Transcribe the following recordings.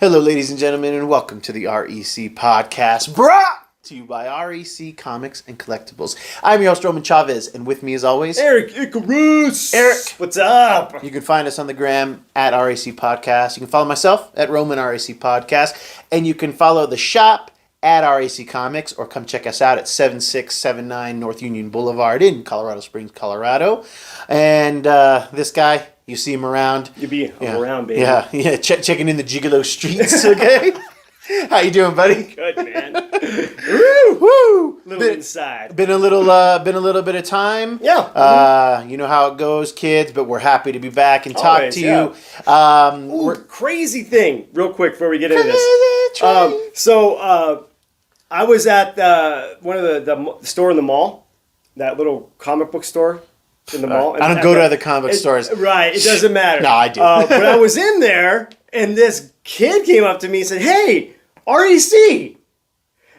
Hello, ladies and gentlemen, and welcome to the REC podcast, brought to you by REC Comics and Collectibles. I'm your host, Roman Chavez, and with me, as always, Erik Icarus. Eric, what's up? You can find us on the gram at REC Podcast. You can follow myself at Roman REC Podcast, and you can follow the shop at REC Comics, or come check us out at 7679 North Union Boulevard in Colorado Springs, Colorado. And this guy, you see him around. You be around, baby. Yeah, checking in the gigolo streets, okay? How you doing, buddy? Good, man. Woo! Little inside. Been a little bit of time. Yeah. You know how it goes, kids, but we're happy to be back and talk Always, to yeah. you. Crazy thing, real quick before we get into this. So I was at one of the store in the mall, that little comic book store in the mall. I don't go to other comic stores. Right, it doesn't matter. No, I do. But I was in there, and this kid came up to me and said, "Hey, REC."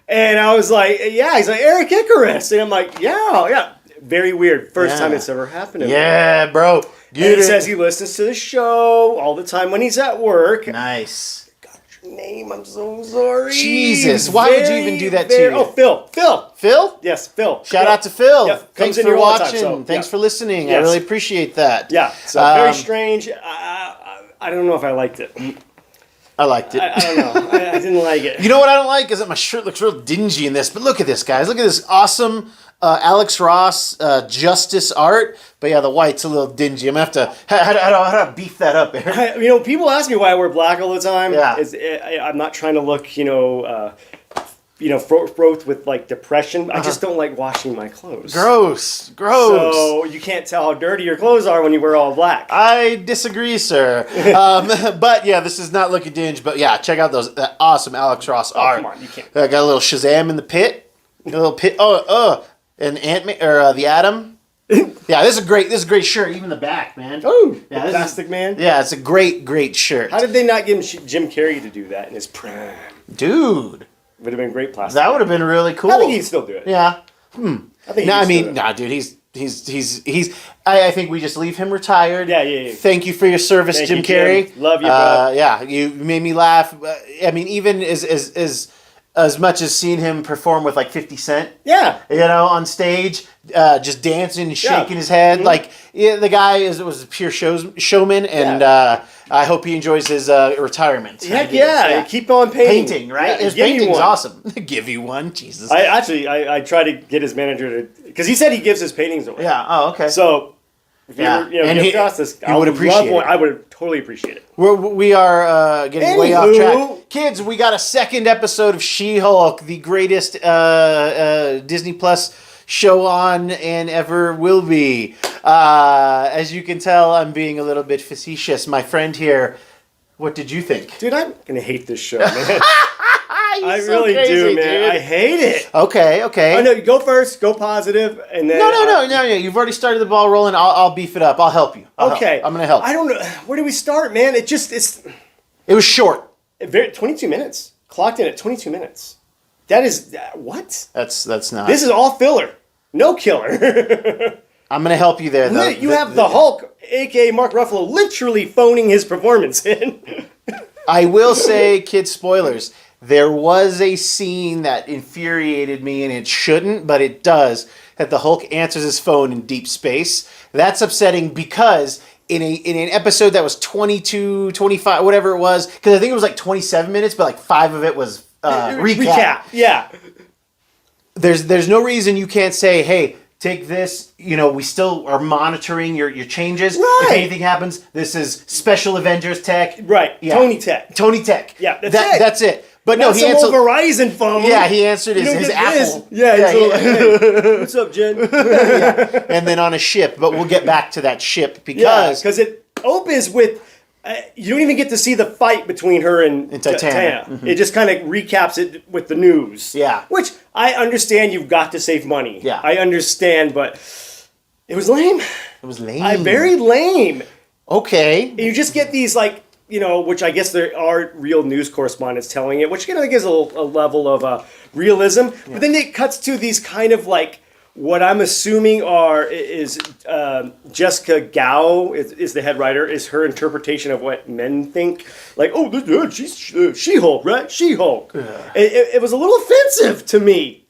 And I was like, yeah. He's like, Erik Icarus. And I'm like, yeah. Very weird. First time it's ever happened to me. Yeah, bro. And he says he listens to the show all the time when he's at work. Nice. Got your name. I'm so sorry. Jesus. Why would you even do that to you? Oh, Phil. Phil? Yes, Phil. Shout out to Phil. Yeah, Thanks comes in for here all the watching. time, so, Thanks yeah. for listening. Yes. I really appreciate that. Yeah. So very strange. I don't know if I liked it. I liked it. I don't know. I didn't like it. You know what I don't like is that my shirt looks real dingy in this. But look at this, guys. Look at this awesome Alex Ross Justice art. But yeah, the white's a little dingy. I'm going to have to... How do I beef that up, Eric? People ask me why I wear black all the time. Yeah. I'm not trying to look, fraught with like depression. I just don't like washing my clothes. Gross. So you can't tell how dirty your clothes are when you wear all black. I disagree, sir. But yeah, this is not looking dingy. But yeah, check out that awesome Alex Ross art. Come on, you can't. Got a little Shazam in the pit. A little pit. And Ant-Man or the Atom. Yeah, this is a great shirt. Even the back, man. Oh, yeah, Plastic Man. Yeah, it's a great shirt. How did they not give Jim Carrey to do that in his prime? Dude, Would have been great plastic. that would have been really cool. I think he'd still do it. Yeah. I think. Dude, he's. I think we just leave him retired. Yeah. Thank you for your service, Thank Jim you, Carrey. Jim. Love you, bro. Yeah, you made me laugh. I mean, even as much as seeing him perform with like 50 Cent. Yeah. On stage, just dancing and shaking his head. Mm-hmm. The guy was a pure showman, and I hope he enjoys his retirement. Heck yeah. Keep on painting. Painting, right? Yeah, his painting's awesome. Give you one, Jesus. I try to get his manager to, because he said he gives his paintings away. Yeah. Oh, okay. So, if you ever this, I would appreciate it. I would totally appreciate it. We are getting way off track. Kids, we got a second episode of She-Hulk, the greatest Disney Plus show on and ever will be. As you can tell, I'm being a little bit facetious. My friend here, what did you think? Dude, I'm going to hate this show, man. I so really crazy, do, man. dude. I hate it. Okay. Oh, no, go first. Go positive, and then... No. You've already started the ball rolling. I'll beef it up. I'll help you. I'm going to help. I don't know. Where do we start, man? It was short. 22 minutes. Clocked in at 22 minutes. That is... what? That's not... This is all filler. No killer. I'm going to help you there, though. You have the Hulk, a.k.a. Mark Ruffalo, literally phoning his performance in. I will say, kids, spoilers. There was a scene that infuriated me, and it shouldn't, but it does, that the Hulk answers his phone in deep space. That's upsetting because in an episode that was 22, 25, whatever it was, because I think it was like 27 minutes, but like 5 of it was recap. Yeah. There's no reason you can't say, hey, take this, we still are monitoring your changes. Right. If anything happens, this is Special Avengers tech. Right. Yeah. Tony Tech. Yeah, that's it. But not no, he answered Verizon phone. Yeah, he answered his Apple. Hey, what's up, Jen? Yeah. And then on a ship, but we'll get back to that ship because it opens with you don't even get to see the fight between her and Titania. Mm-hmm. It just kind of recaps it with the news. Yeah, which I understand. You've got to save money. Yeah, I understand, but it was lame. It was lame. Very lame. Okay, and you just get these which I guess there are real news correspondents telling it, which gives a level of realism. Yeah. But then it cuts to these kind of What I'm assuming is Jessica Gao is the head writer. Is her interpretation of what men think? Like, oh, she's She-Hulk, right? She-Hulk. It was a little offensive to me.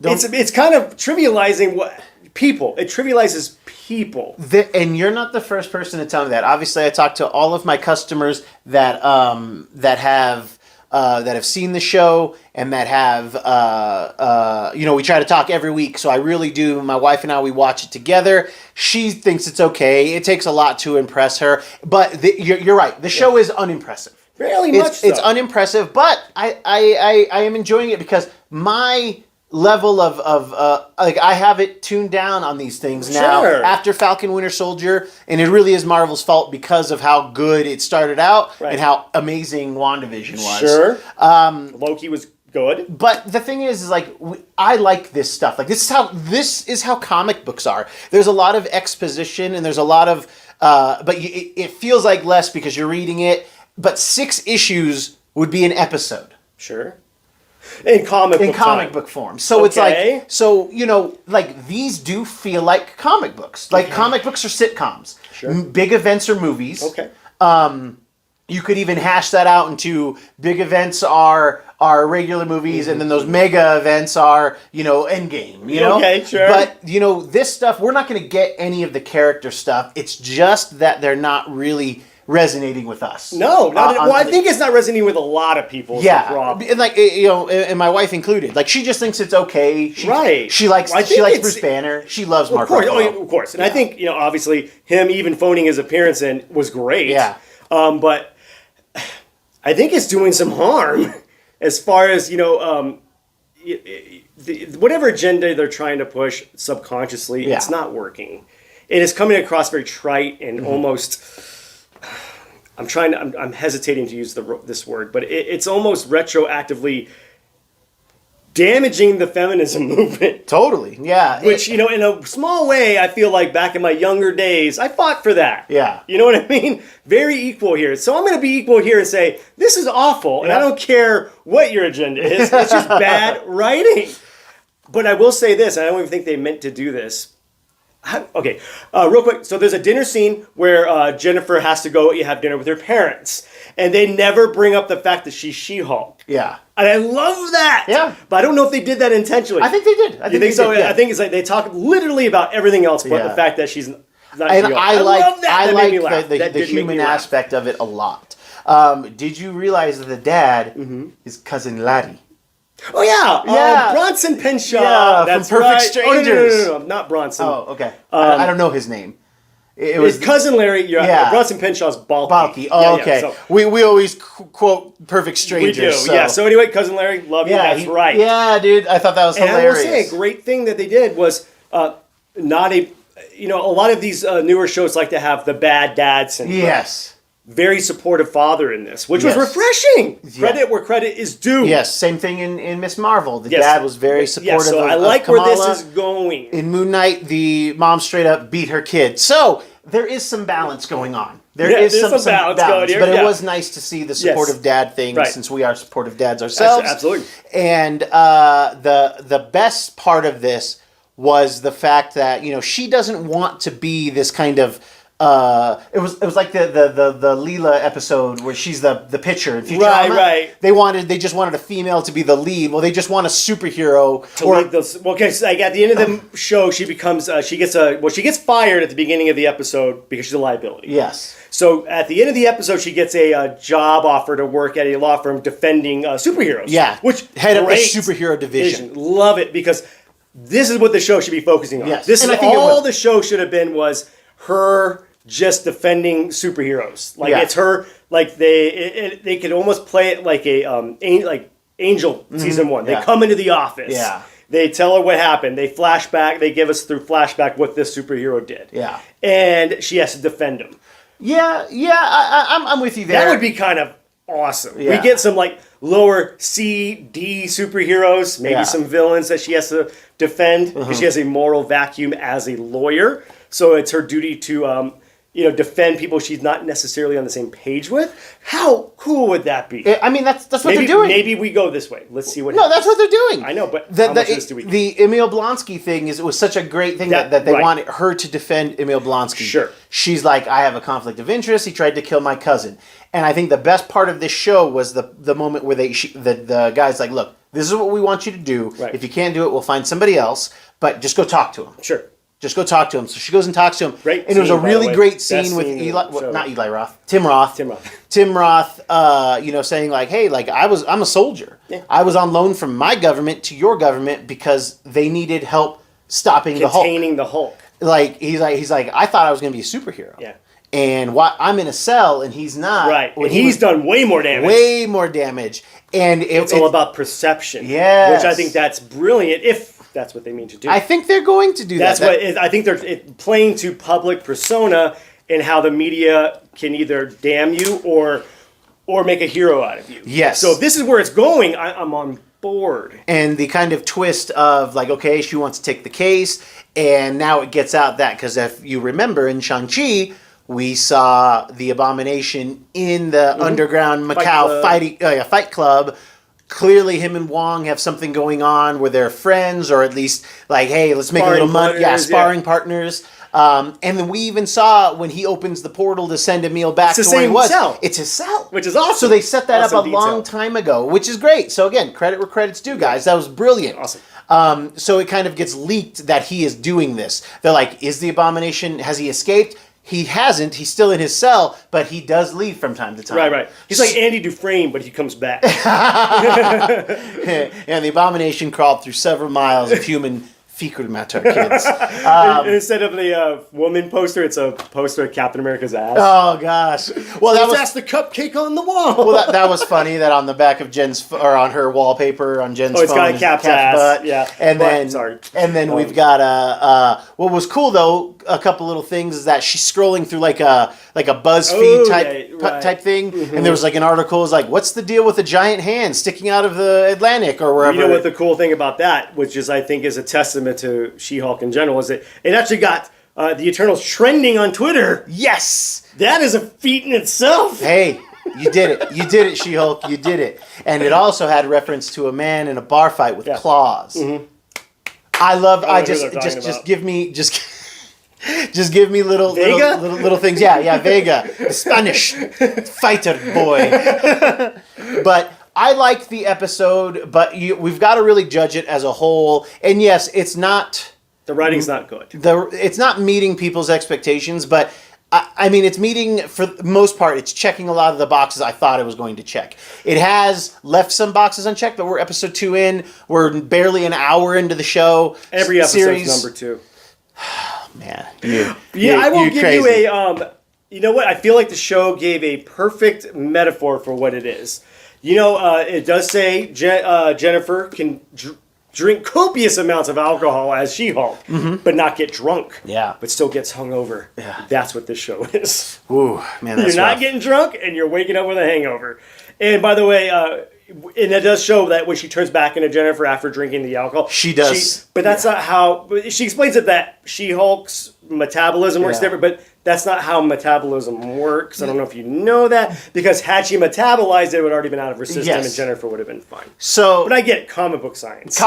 It's kind of trivializing what people. It trivializes people. And you're not the first person to tell me that. Obviously, I talked to all of my customers that have seen the show and that have, we try to talk every week. So I really do. My wife and I, we watch it together. She thinks it's okay. It takes a lot to impress her. But you're right. The show is unimpressive. Really much so. It's unimpressive, but I am enjoying it because my level of I have it tuned down on these things now after Falcon Winter Soldier, and it really is Marvel's fault because of how good it started out and how amazing WandaVision was. Sure. Loki was good. But the thing is like, I like this stuff. Like, this is how comic books are. There's a lot of exposition, and there's a lot of but it feels like less because you're reading it, but 6 issues would be an episode. Sure. In comic book form. So it's like, like, these do feel like comic books. Like, comic books are sitcoms. Sure. Big events are movies. Okay. You could even hash that out into big events are regular movies, and then those mega events are, Endgame, Okay, sure. But, this stuff, we're not going to get any of the character stuff. It's just that they're not really resonating with us. No, I think it's not resonating with a lot of people. Yeah, and like, and my wife included. Like, she just thinks it's okay. She likes Bruce Banner. She loves Mark Ruffalo. Of course. And I think, obviously him even phoning his appearance in was great. Yeah. But I think it's doing some harm as far as, whatever agenda they're trying to push subconsciously, it's not working. It is coming across very trite and almost, I'm hesitating to use this word, but it's almost retroactively damaging the feminism movement. Totally, yeah. Which, in a small way, I feel like back in my younger days, I fought for that. Yeah. You know what I mean? Very equal here. So I'm going to be equal here and say, this is awful, and I don't care what your agenda is. It's just bad writing. But I will say this, I don't even think they meant to do this. Okay, real quick. So there's a dinner scene where Jennifer has to go have dinner with her parents. And they never bring up the fact that she's She-Hulk. Yeah. And I love that. Yeah. But I don't know if they did that intentionally. I think they did. You think so? Yeah. I think it's like they talk literally about everything else but the fact that she's not She-Hulk. I love that. I that like made me laugh. the human aspect of it a lot. Did you realize that the dad is cousin Laddie? Oh, yeah. Bronson Penshaw. Yeah, That's from Perfect right. Strangers. No, not Bronson. Oh, okay. I don't know his name. It was cousin Larry. Yeah. Bronson Penshaw's Balky. Oh, okay. So, we always quote Perfect Strangers. We do. So. Yeah. So anyway, cousin Larry, love you. That's right. Yeah, dude. I thought that was hilarious. And I will say, a great thing that they did was not a. A lot of these newer shows like to have the bad dad syndrome. Yes. Very supportive father in this, which was refreshing. Credit where credit is due. Yes, same thing in Miss Marvel. The dad was very supportive. So I like where this is going. In Moon Knight, the mom straight up beat her kid. So there is some balance going on. There's some balance going here. But it was nice to see the supportive dad thing, since we are supportive dads ourselves. Absolutely. And the best part of this was the fact that she doesn't want to be this kind of. It was like the Leela episode where she's the pitcher in Futurama. Right. They just wanted a female to be the lead. Well, they just want a superhero to lead those. Okay, so like at the end of the show, she becomes she gets fired at the beginning of the episode because she's a liability. Yes. So at the end of the episode, she gets a job offer to work at a law firm defending superheroes. Yeah. Which head up the superhero division. Love it because this is what the show should be focusing on. Yes. This is all the show should have been was her. Just defending superheroes, like it's her. Like they could almost play it like like Angel season 1. They come into the office. Yeah. They tell her what happened. They flashback. They give us through flashback what this superhero did. Yeah. And she has to defend him. Yeah. I'm with you there. That would be kind of awesome. Yeah. We get some like lower C, D superheroes, maybe some villains that she has to defend because she has a moral vacuum as a lawyer. So it's her duty to defend people she's not necessarily on the same page with. How cool would that be? I mean, that's what they're doing. Maybe we go this way. Let's see what No, happens. that's what they're doing. I know, but how much of this do we get? The Emil Blonsky thing it was such a great thing that they wanted her to defend Emil Blonsky. Sure. She's like, I have a conflict of interest. He tried to kill my cousin. And I think the best part of this show was the moment where the guy's like, look, this is what we want you to do. Right. If you can't do it, we'll find somebody else. But just go talk to him. Sure. Just go talk to him. So she goes and talks to him. Great and it was a scene, by really the way. great Best scene with scene in Eli, the show. not Eli Roth, Tim Roth. Tim Roth. Saying like, hey, like I'm a soldier. Yeah. I was on loan from my government to your government because they needed help stopping Containing the Hulk. Like he's like, I thought I was going to be a superhero. Yeah. And I'm in a cell and he's not. Right. And he's done way more damage. Way more damage. And it's all about perception. Yes. Which I think that's brilliant if that's what they mean to do. I think they're going to do that. I think they're playing to public persona and how the media can either damn you or make a hero out of you. Yes. So if this is where it's going, I'm on board. And the kind of twist of like, okay, she wants to take the case, and now it gets out that, because if you remember in Shang-Chi, we saw the Abomination in the underground Macau fight club. Clearly, him and Wong have something going on where they're friends, or at least like, hey, let's make a little money. Yeah, sparring partners. And then we even saw when he opens the portal to send Emil back to where he was. Cell. It's his cell. Which is awesome. So they set that up a detail. long time ago, which is great. So again, credit where credit's due, guys. That was brilliant. Awesome. So it kind of gets leaked that he is doing this. They're like, is the Abomination, has he escaped? He hasn't. He's still in his cell, but he does leave from time to time. Right. He's like Andy Dufresne, but he comes back. And the Abomination crawled through several miles of human fecal matter, kids. Instead of the woman poster, it's a poster of Captain America's ass. Oh, gosh. Well, that's the cupcake on the wall. Well, that was funny that on the back of Jen's, or on her wallpaper on Jen's phone. It's got a Cap's ass. Butt. Yeah. And then we've got what was cool though, a couple little things is that she's scrolling through like a BuzzFeed type thing, and there was like an article was like, what's the deal with a giant hand sticking out of the Atlantic or wherever? You know what the cool thing about that, which is I think is a testament to She-Hulk in general, is that it actually got the Eternals trending on Twitter. Yes, that is a feat in itself. Hey. You did it. You did it, She-Hulk. You did it. And it also had reference to a man in a bar fight with claws. Mm-hmm. Just give me little things. Yeah, Vega, the Spanish fighter boy. But I liked the episode, but we've got to really judge it as a whole. And yes, it's not... The writing's not good. It's not meeting people's expectations, but... I mean, it's meeting, for the most part, it's checking a lot of the boxes I thought it was going to check. It has left some boxes unchecked, but we're episode 2 in. We're barely an hour into the show. Every episode's number 2. Man. I will give you a... you know what? I feel like the show gave a perfect metaphor for what it is. It does say Jennifer can... drink copious amounts of alcohol as She-Hulk, but not get drunk. Yeah. But still gets hungover. Yeah. That's what this show is. Ooh, man, that's You're not rough. getting drunk, and you're waking up with a hangover. And by the way, and it does show that when she turns back into Jennifer after drinking the alcohol. She does. But that's not how... She explains it that She-Hulk's metabolism works different, but that's not how metabolism works. I don't know if you know that, because had she metabolized it, it would already been out of her system, and Jennifer would have been fine. But I get it, comic book science.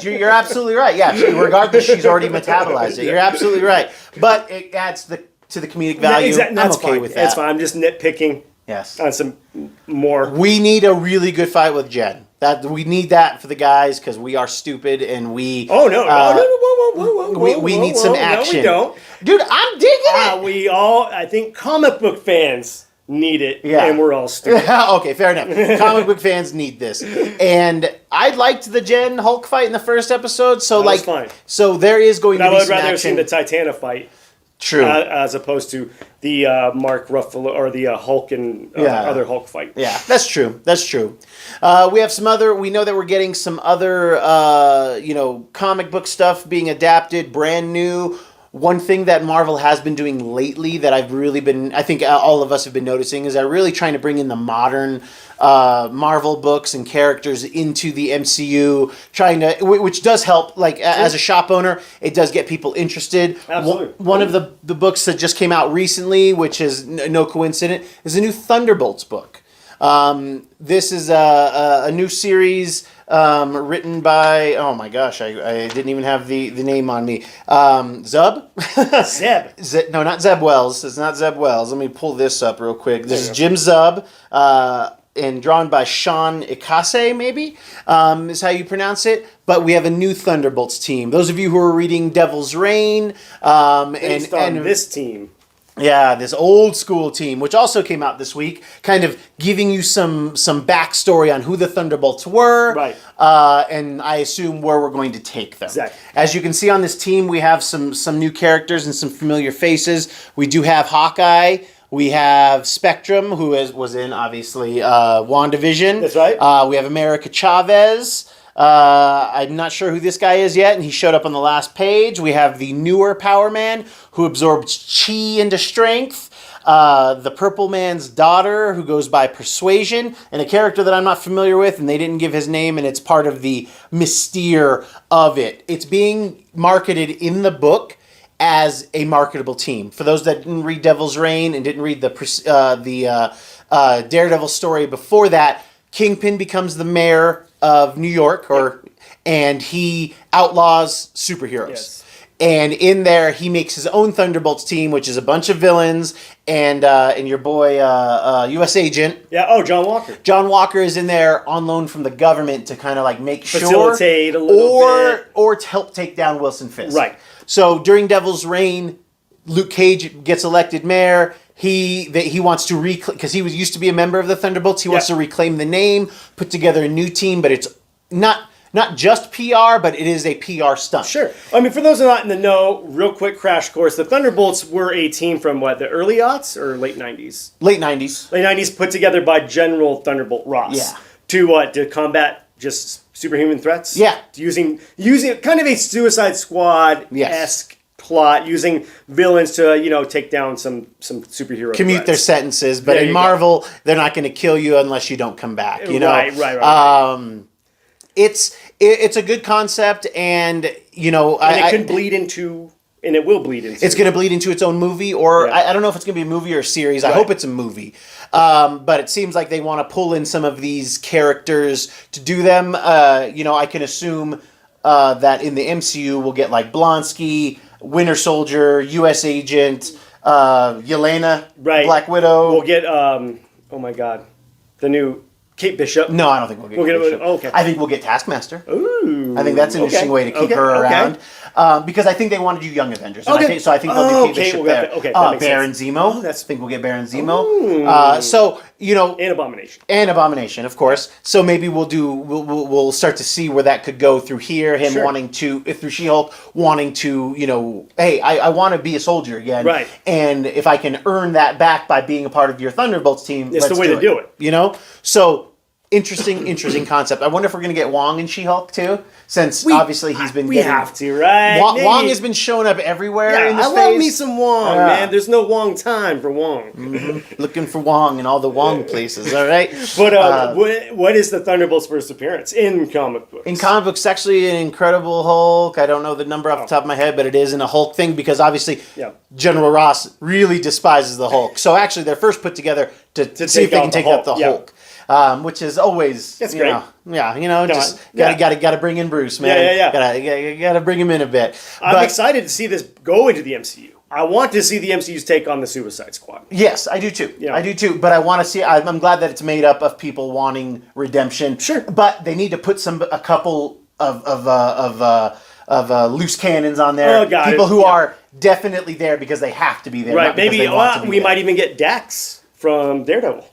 You're absolutely right. Yeah, regardless, she's already metabolized it. You're absolutely right. But it adds to the comedic value. I'm okay with that. That's fine. I'm just nitpicking. Yes. On some more. We need a really good fight with Jen. We need that for the guys because we are stupid and we. Oh no! Whoa! We need some action. No, we don't, dude. I'm digging it. We all, I think, comic book fans need it, and we're all stupid. Okay, fair enough. Comic book fans need this, and I liked the Jen Hulk fight in the first episode. So that was fine. So there is going to be some action. I would rather have seen the Titana fight. True. As opposed to the Mark Ruffalo or the Hulk and other Hulk fight. Yeah, that's true. That's true. We have some other. We know that we're getting some other, comic book stuff being adapted, brand new. one thing that Marvel has been doing lately that I think all of us have been noticing, is they're really trying to bring in the modern Marvel books and characters into the MCU, which does help. Like as a shop owner, it does get people interested. Absolutely. One of the books that just came out recently, which is no coincidence, is a new Thunderbolts book. This is a new series written by, oh my gosh, I didn't even have the name on me. Zub? Zeb. No, not Zeb Wells. It's not Zeb Wells. Let me pull this up real quick. This is Jim Zub, and drawn by Sean Ikase, maybe, is how you pronounce it. But we have a new Thunderbolts team. Those of you who are reading Devil's Reign, Based on this team. Yeah, this old school team, which also came out this week, kind of giving you some backstory on who the Thunderbolts were, right? And I assume where we're going to take them. Exactly. As you can see on this team, we have some new characters and some familiar faces. We do have Hawkeye. We have Spectrum, who was in, obviously, WandaVision. That's right. We have America Chavez. I'm not sure who this guy is yet, and he showed up on the last page. We have the newer Power Man, who absorbs chi into strength. The Purple Man's daughter, who goes by Persuasion, and a character that I'm not familiar with, and they didn't give his name, and it's part of the mystere of it. It's being marketed in the book as a marketable team. For those that didn't read Devil's Reign and didn't read the Daredevil story before that, Kingpin becomes the mayor of New York, and he outlaws superheroes. Yes. And in there, he makes his own Thunderbolts team, which is a bunch of villains, and your boy, U.S. Agent. Yeah. Oh, John Walker. John Walker is in there on loan from the government to kind of like make Facilitate a little bit. or to help take down Wilson Fisk. Right. So during Devil's Reign, Luke Cage gets elected mayor. He wants to because he used to be a member of the Thunderbolts. He wants to reclaim the name, put together a new team, but it's not just PR, but it is a PR stunt. Sure. I mean, for those who are not in the know, real quick crash course, the Thunderbolts were a team from the early aughts or late 90s? Late 90s. Late 90s, put together by General Thunderbolt Ross. Yeah. To combat just superhuman threats? Yeah. Using kind of a Suicide Squad-esque plot, using villains to take down some superhero Commute threats. their sentences, but in Marvel, they're not going to kill you unless you don't come back. Right. It's a good concept, and it can bleed into, and it will bleed into. It's going to bleed into its own movie, or I don't know if it's going to be a movie or a series. I hope it's a movie, but it seems like they want to pull in some of these characters to do them. I can assume that in the MCU we'll get like Blonsky, Winter Soldier, U.S. Agent, Yelena, Black Widow. We'll get oh my god, the new Kate Bishop. No, I don't think we'll get Kate Bishop. Okay. I think we'll get Taskmaster. Ooh. I think that's an interesting way to keep her around. Because I think they want to do Young Avengers. And Okay. I think they'll do Kate Bishop there. That makes Baron sense. Zemo. I think we'll get Baron Zemo. And Abomination. And Abomination, of course. So maybe we'll start to see where that could go through here. Him wanting to, through She-Hulk, wanting to, hey, I want to be a soldier again. Right. And if I can earn that back by being a part of your Thunderbolts team, it's the way to do it. So interesting concept. I wonder if we're going to get Wong in She-Hulk too, since obviously he's been. We have to, right? Wong has been showing up everywhere. In this I love me some Wong, man. There's no Wong time for Wong. Mm-hmm. Looking for Wong in all the Wong places. All right. But what is the Thunderbolts' first appearance in comic books? In comic books, actually, an Incredible Hulk. I don't know the number off the top of my head, but it is in a Hulk thing because obviously General Ross really despises the Hulk. So actually, they're first put together to see if they can take out the Hulk. Which is always that's great. Gotta bring in Bruce, man. Gotta bring him in a bit. I'm excited to see this go into the MCU. I want to see the MCU's take on the Suicide Squad. Yes, I do too. I do too. But I want to see. I'm glad that it's made up of people wanting redemption. Sure. But they need to put a couple of loose cannons on there. People who are definitely there because they have to be there. Right. Maybe we might even get Dax from Daredevil.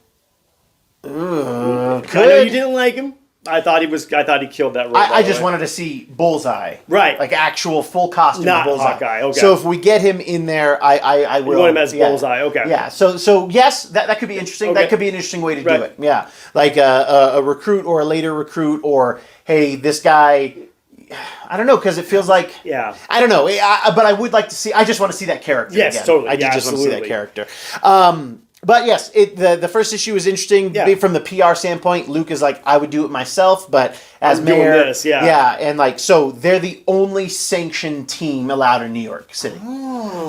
I know you didn't like him. I thought he killed that. I just wanted to see Bullseye, right? Like actual full costume, not Bullseye. Hawkeye. Okay. So if we get him in there, I will. You want him as Bullseye? Okay. Yeah. So yes, that could be interesting. Okay. That could be an interesting way to do it. Yeah, like a recruit or a later recruit, or hey, this guy I don't know, because it feels like, Yeah. I don't know, but I would like to see. I just want to see that character. Yes, again. totally. I Yeah, just want to see that absolutely. character. But yes, the first issue is interesting. Yeah. From the PR standpoint. Luke is like, I would do it myself, but as I'm doing mayor, this, yeah. and like, so they're the only sanctioned team allowed in New York City.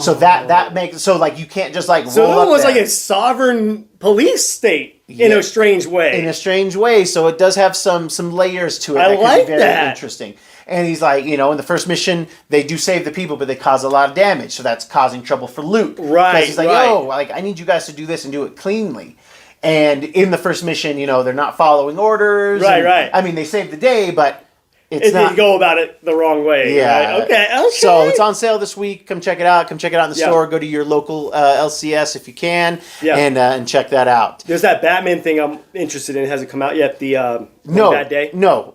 So that makes, so like, you can't just like So roll it up was there. like a sovereign police state in a strange way. In a strange way, so it does have some layers to it. I that could like be very that. interesting. And he's like, in the first mission, they do save the people, but they cause a lot of damage, so that's causing trouble for Luke. Right, Because he's like, right. like, I need you guys to do this and do it cleanly. And in the first mission, they're not following orders. Right, and, right. I mean, they saved the day, but it's It not. didn't go about it the wrong way. Yeah. Right? Okay. So it's on sale this week. Come check it out. Come check it out in the Yeah. store. Go to your local LCS if you can, Yeah. and check that out. There's that Batman thing I'm interested in. It hasn't come out yet. The No, Bad Day. No.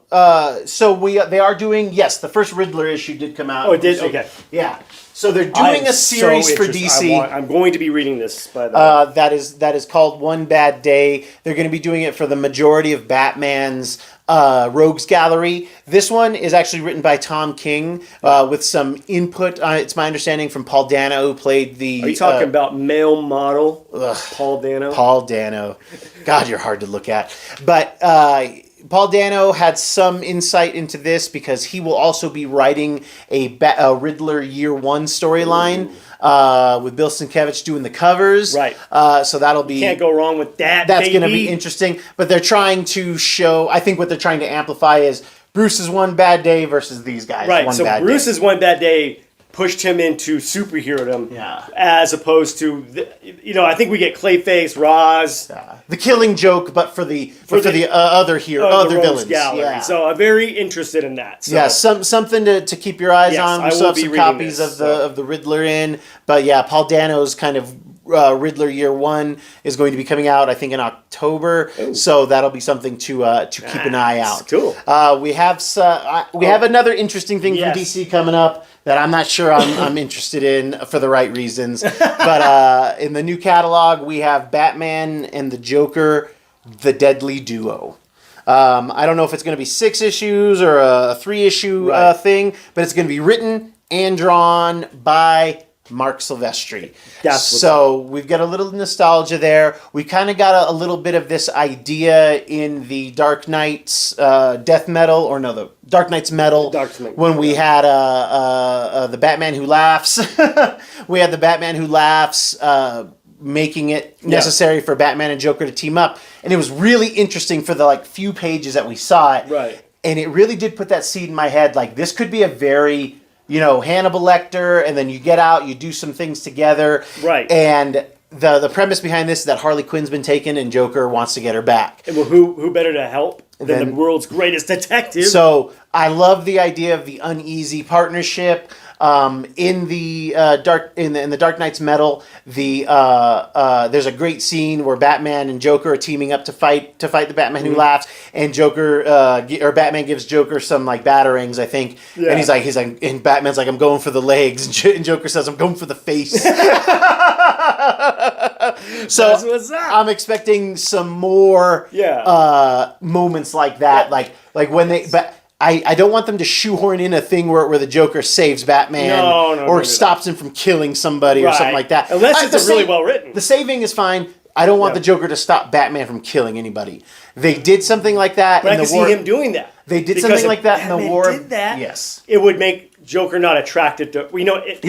So they are doing, yes, the first Riddler issue did come out. Oh, it did? Okay. Yeah. So they're I doing am a series so for interested. DC. I'm going to be reading this. By the way. That is called One Bad Day. They're going to be doing it for the majority of Batman's Rogues Gallery. This one is actually written by Tom King with some input. It's my understanding from Paul Dano, who played the. Are you talking about male model Paul Dano? Paul Dano. God, you're hard to look at. But Paul Dano had some insight into this because he will also be writing a Riddler Year One storyline with Bill Sienkiewicz doing the covers. Right. So that'll be. Can't go wrong with that. That's going to baby. be interesting. But they're trying to show. I think what they're trying to amplify is Bruce's One Bad Day versus these guys. Right. One So Bad Bruce's Day. One Bad Day pushed him into superherodom. Yeah. As opposed to, I think we get Clayface, Roz. The Killing Joke, but for the other hero, the other Rogues villains. Gallery. Yeah. So I'm very interested in that. So. Yeah, something to keep your eyes Yes, on. I We will still have be some reading copies this, of the Riddler in, but yeah, Paul Dano's kind of Riddler Year One is going to be coming out, I think, in October. Ooh. So that'll be something to keep an eye out. Cool. We have another interesting thing Yes. from DC coming up that I'm not sure I'm interested in for the right reasons. But in the new catalog, we have Batman and the Joker, the Deadly Duo. I don't know if it's going to be 6 issues or a 3-issue Right. thing, but it's going to be written and drawn by Mark Silvestri. That's what's so we've got a little nostalgia there. We kind of got a little bit of this idea in the Dark Knight's death metal, or no, the Dark Knight's metal. Dark Knight, when we had the Batman Who Laughs. We had the Batman Who Laughs making it necessary for Batman and Joker to team up. And it was really interesting for the few pages that we saw it. Right. And it really did put that seed in my head, like this could be a very, Hannibal Lecter, and then you get out, you do some things together. Right. And the premise behind this is that Harley Quinn's been taken and Joker wants to get her back. Well, who better to help than Then- the world's greatest detective? So I love the idea of the uneasy partnership. In the Dark Knight's Metal, there's a great scene where Batman and Joker are teaming up to fight the Batman Who Laughs, and Batman gives Joker some batarangs, I think, Yeah. and he's like, and Batman's like, I'm going for the legs, and Joker says, I'm going for the face. So That's what's up. I'm expecting some more moments like that, like when they I don't want them to shoehorn in a thing where the Joker saves Batman or stops him from killing somebody or something like that. Unless it's really well written. The saving is fine. I don't want the Joker to stop Batman from killing anybody. They did something like that But in I the can war. see him doing that. They did Because something if like that in the Batman war. Did that, yes. It would make Joker not attracted to.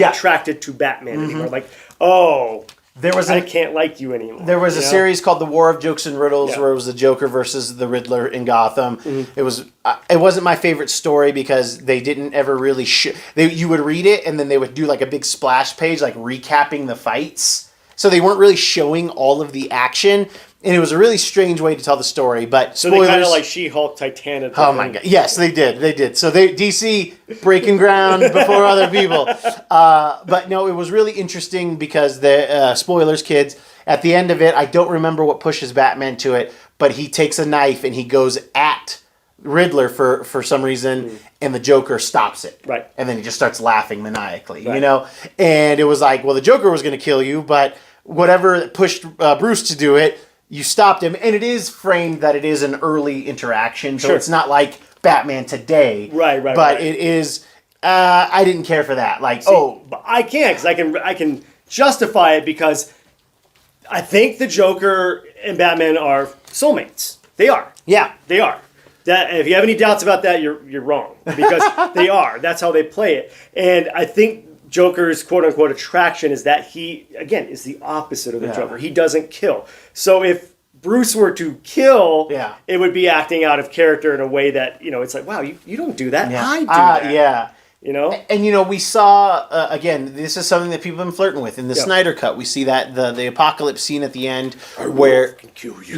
Attracted to Batman anymore. Like, oh. I can't like you anymore. There was a series called The War of Jokes and Riddles where it was the Joker versus the Riddler in Gotham. It wasn't my favorite story because they didn't ever really you would read it and then they would do a big splash page recapping the fights. So they weren't really showing all of the action. And it was a really strange way to tell the story, but So spoilers. they kind of like She-Hulk, Titanic. Oh my god! Yes, they did. So DC breaking ground before other people. But no, it was really interesting because the spoilers, kids. At the end of it, I don't remember what pushes Batman to it, but he takes a knife and he goes at Riddler for some reason, and the Joker stops it. Right. And then he just starts laughing maniacally, And it was like, well, the Joker was going to kill you, but whatever pushed Bruce to do it. You stopped him, and it is framed that it is an early interaction, so it's not like Batman today. Right. But it is. I didn't care for that. Like, but I can't, because I can justify it, because I think the Joker and Batman are soulmates. They are. Yeah, they are. That, if you have any doubts about that, you're wrong, because they are. That's how they play it. And I think Joker's quote unquote attraction is that he, again, is the opposite of the Joker. He doesn't kill. So if Bruce were to kill, it would be acting out of character in a way that, it's like, wow, you don't do that. I do that. Yeah. And we saw again. This is something that people have been flirting with in the Snyder Cut. We see that the apocalypse scene at the end, where kill you.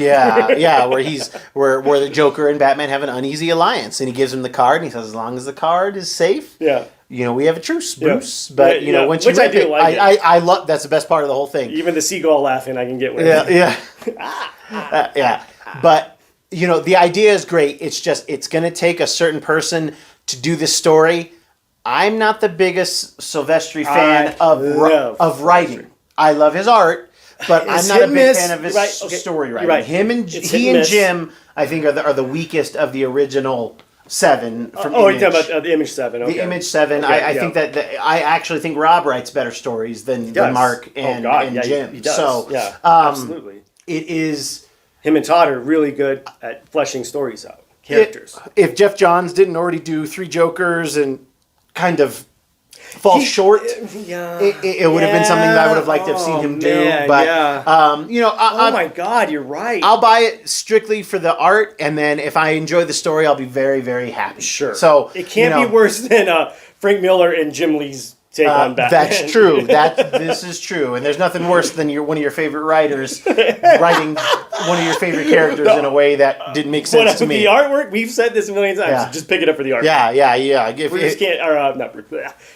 where the Joker and Batman have an uneasy alliance, and he gives him the card, and he says, as long as the card is safe, we have a truce, Bruce. But once you rip it, I love. That's the best part of the whole thing. Even the seagull laughing, I can get with. But the idea is great. It's just it's going to take a certain person to do this story. I'm not the biggest Silvestri fan of writing. I love his art, but I'm not a big fan of his story writing. Right. He and Jim, I think, are the weakest of the original 7 from Image. You're talking about the Image 7. Okay. The Image 7. Okay, I think that I actually think Rob writes better stories than Mark and Jim. He does. So, absolutely. It is... Him and Todd are really good at fleshing stories out. Characters. If Jeff Johns didn't already do 3 Jokers and kind of fall short, it would have been something that I would have liked to have seen him do. Oh my God, you're right. I'll buy it strictly for the art, and then if I enjoy the story, I'll be very, very happy. Sure. So it can't be worse than Frank Miller and Jim Lee's take on Batman. That's true. This is true, and there's nothing worse than one of your favorite writers writing one of your favorite characters in a way that didn't make sense to me. The artwork, we've said this a million times. Just pick it up for the art.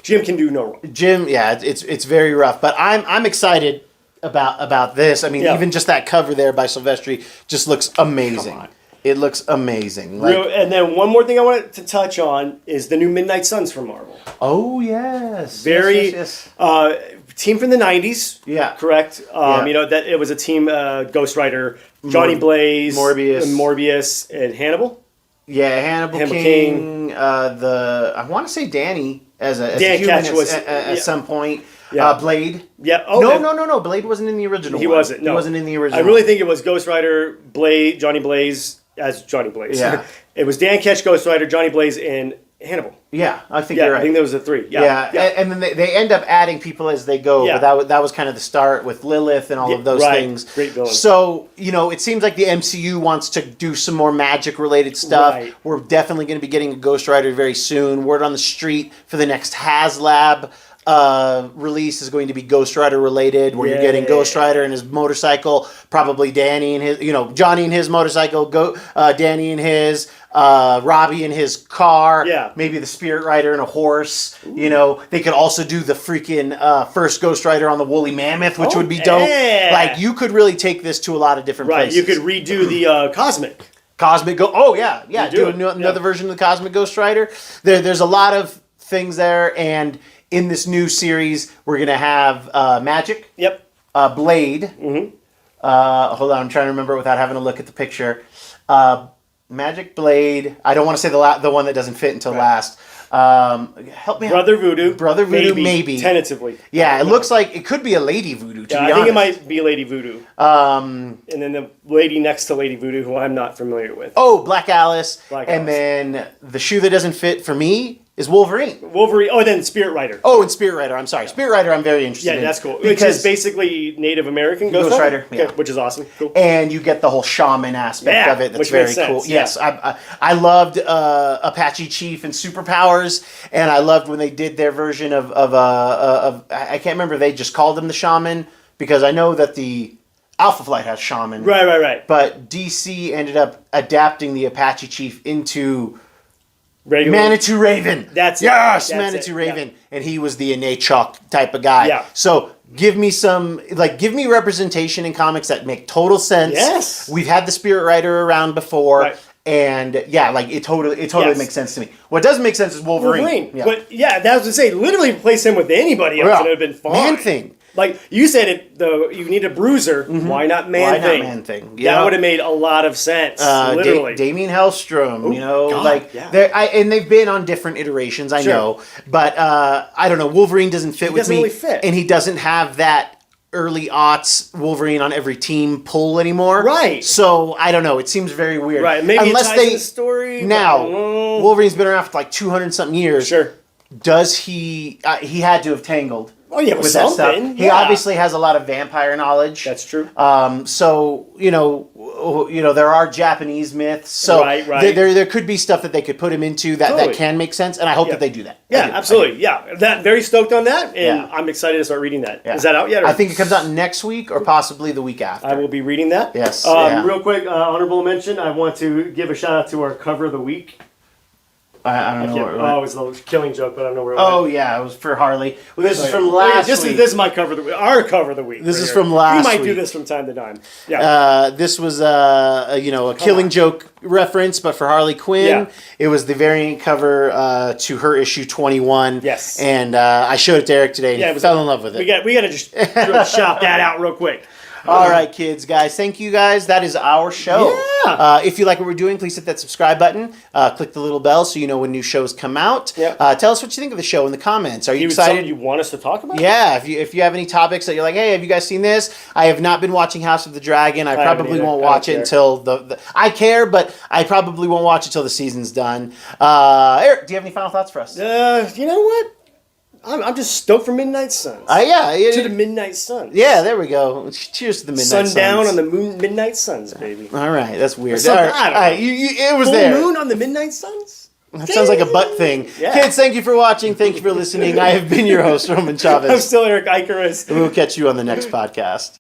Jim can do no wrong. Jim, it's very rough, but I'm excited about this. I mean, even just that cover there by Silvestri just looks amazing. Come on. It looks amazing. And then one more thing I wanted to touch on is the new Midnight Suns from Marvel. Oh, yes. Yes. Team from the 90s. Yeah. Correct. That it was a team, Ghost Rider, Johnny Blaze, Morbius, and Hannibal. Yeah, Hannibal King. I want to say Danny as a human at some point. Yeah. Blade. Yeah. Oh, no. Blade wasn't in the original. He wasn't. No. He wasn't in the original. I really think it was Ghost Rider, Blade, Johnny Blaze as Johnny Blaze. Yeah. It was Dan Ketch, Ghost Rider, Johnny Blaze, and Hannibal. Yeah, I think you're right. I think there was the 3. Yeah. And then they end up adding people as they go. Yeah. But that was kind of the start with Lilith and all of those things. Great villain. So, it seems like the MCU wants to do some more magic-related stuff. Right. We're definitely going to be getting a Ghost Rider very soon. Word on the street for the next HasLab release is going to be Ghost Rider related, where you're getting Ghost Rider and his motorcycle, probably Danny and his, Johnny and his motorcycle, Danny and his, Robbie and his car, maybe the Spirit Rider and a horse. Ooh. They could also do the freaking first Ghost Rider on the woolly mammoth, which would be dope. Yeah. Like, you could really take this to a lot of different places. You could redo the Cosmic. Do another version of the Cosmic Ghost Rider. There's a lot of things there, and in this new series, we're going to have Magic. Yep. Blade. Mm-hmm. Hold on, I'm trying to remember without having to look at the picture. Magic, Blade. I don't want to say the one that doesn't fit until last. Help me Brother Voodoo. Brother Voodoo, maybe. Tentatively. Yeah, it looks like it could be a Lady Voodoo, to be honest. I think it might be Lady Voodoo. And then the lady next to Lady Voodoo, who I'm not familiar with. Oh, Black Alice. And then the shoe that doesn't fit for me is Wolverine. Oh, then Spirit Rider. Oh, and Spirit Rider. I'm sorry. Spirit Rider I'm very interested in. Yeah, that's cool. Which is basically Native American Ghost Rider. Yeah. Okay, which is awesome. Cool. And you get the whole shaman aspect of it. That's very cool. Yeah. Yes, I loved Apache Chief and Superpowers, and I loved when they did their version of I can't remember if they just called him the Shaman, because I know that the Alpha Flight has Shaman. Right. But DC ended up adapting the Apache Chief into Manitou Raven. That's Manitou Raven. Yeah. And he was the innate chalk type of guy. Yeah. So give me representation in comics that make total sense. Yes. We've had the Spirit Rider around before. Right. And it totally makes sense to me. What doesn't make sense is Wolverine. Yeah. But that was to say, literally replace him with anybody else and it would have been fine. Man-Thing. Like you said, you need a bruiser. Why not Man Why Thing? not Man Thing? That would have made a lot of sense. Literally. Damien Hellstrom, God, and they've been on different iterations, I know. But I don't know, Wolverine doesn't fit with me. Really fit. And he doesn't have that early aughts Wolverine on every team pull anymore. Right. So I don't know. It seems very weird. Right. Maybe unless it ties in the story. Now, Wolverine's been around for like 200 something years. Sure. Does he had to have tangled. Oh yeah, with that stuff. something. He obviously has a lot of vampire knowledge. That's true. So there are Japanese myths. So right. there could be stuff that they could put him into that can make sense, and I hope that they do that. Yeah, absolutely. Yeah, that very stoked on that, and I'm excited to start reading that. Yeah. Is that out yet? I think it comes out next week or possibly the week after. I will be reading that. Yes. Real quick, honorable mention. I want to give a shout out to our cover of the week. I don't know. It was a Killing Joke, but I don't know where it Oh, went. yeah, it was for Harley. Well, this is from last week. This is my cover of the week. Our cover of the week. This is from last week. We might do this from time to time. Yeah. This was a Killing Joke reference, but for Harley Quinn. Yeah. It was the variant cover to her issue 21. Yes. And I showed it to Eric today, and he fell in love with it. We got to just shop that out real quick. All right, kids, guys. Thank you, guys. That is our show. Yeah. If you like what we're doing, please hit that subscribe button. Click the little bell so you know when new shows come out. Yeah. Tell us what you think of the show in the comments. Are you excited? Something you want us to talk about? Yeah. If you have any topics that you're like, hey, have you guys seen this? I have not been watching House of the Dragon. I probably won't watch it until the. I care, but I probably won't watch it until the season's done. Eric, do you have any final thoughts for us? You know what? I'm just stoked for Midnight Suns. To the Midnight Suns. Yeah, there we go. Cheers to the Midnight Suns. Sundown on the Midnight Suns, baby. All right, that's weird. All right, it was Full there. moon on the Midnight Suns? That sounds like a butt thing. Yeah. Kids, thank you for watching. Thank you for listening. I have been your host, Roman Chavez. I'm still Eric Icarus. And we'll catch you on the next podcast.